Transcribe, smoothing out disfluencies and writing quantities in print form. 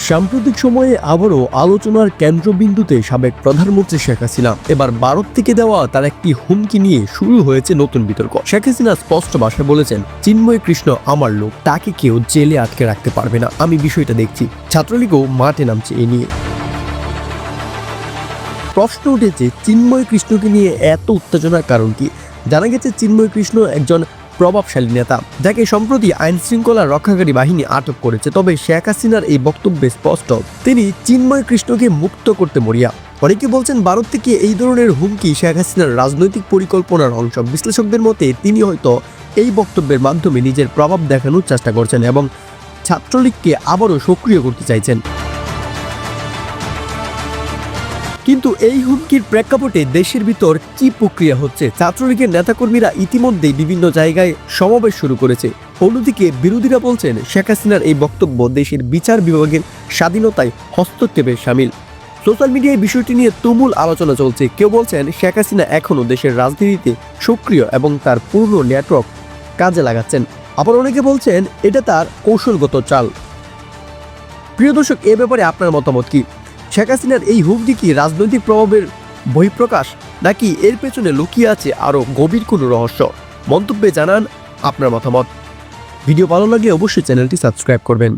সাম্প্রতিক সময়ে আবারও আলোচনার কেন্দ্রবিন্দুতে সাবেক প্রধানমন্ত্রী শেখ হাসিনা। এবার ভারত থেকে দেওয়া তার একটি হুমকি নিয়ে শুরু হয়েছে নতুন বিতর্ক। শেখ হাসিনা স্পষ্ট ভাষায় বলেছেন, চিন্ময় কৃষ্ণ আমার লোক, তাকে কেউ জেলে আটকে রাখতে পারবে না, আমি বিষয়টা দেখছি। ছাত্রলীগও মাঠে নামছে এ নিয়ে। প্রশ্ন উঠেছে, চিন্ময় কৃষ্ণকে নিয়ে এত উত্তেজনার কারণ কি? জানা গেছে চিন্ময় কৃষ্ণ একজন প্রভাবশালী নেতা, যাকে সম্প্রতি আইন শৃঙ্খলা রক্ষাকারী বাহিনী আটক করেছে। তবে শেখ হাসিনার এই বক্তব্যে স্পষ্ট, তিনি চিন্ময় কৃষ্ণকে মুক্ত করতে মরিয়া। অনেকে বলছেন, ভারত থেকে এই ধরনের হুমকি শেখ হাসিনার রাজনৈতিক পরিকল্পনার অংশ। বিশ্লেষকদের মতে তিনি হয়তো এই বক্তব্যের মাধ্যমে নিজের প্রভাব দেখানোর চেষ্টা করছেন এবং ছাত্রলীগকে আবারও সক্রিয় করতে চাইছেন। কিন্তু এই হুমকির প্রেক্ষাপটে দেশের ভিতর কি প্রক্রিয়া হচ্ছে? ছাত্রলীগের নেতাকর্মীরা ইতিমধ্যেই বিভিন্ন জায়গায় সমাবেশ শুরু করেছে। অন্যদিকে বিরোধীরা বলছেন, শেখ হাসিনার এই বক্তব্য দেশের বিচার বিভাগের স্বাধীনতায় হস্তক্ষেপের শামিল। সোশ্যাল মিডিয়ায় বিষয়টি নিয়ে তুমুল আলোচনা চলছে। কেউ বলছেন, শেখ হাসিনা এখনও দেশের রাজনীতিতে সক্রিয় এবং তার পূর্ণ নেটওয়ার্ক কাজে লাগাচ্ছেন। আবার অনেকে বলছেন, এটা তার কৌশলগত চাল। প্রিয় দর্শক, এ ব্যাপারে আপনার মতামত কি? শেখ হাসিনার এই হুমকি কি রাজনৈতিক প্রভাবের বহিঃপ্রকাশ, নাকি এর পেছনে লুকিয়ে আছে আরও গভীর কোনো রহস্য? মন্তব্যে জানান আপনার মতামত। ভিডিও ভালো লাগলে অবশ্যই চ্যানেলটি সাবস্ক্রাইব করবেন।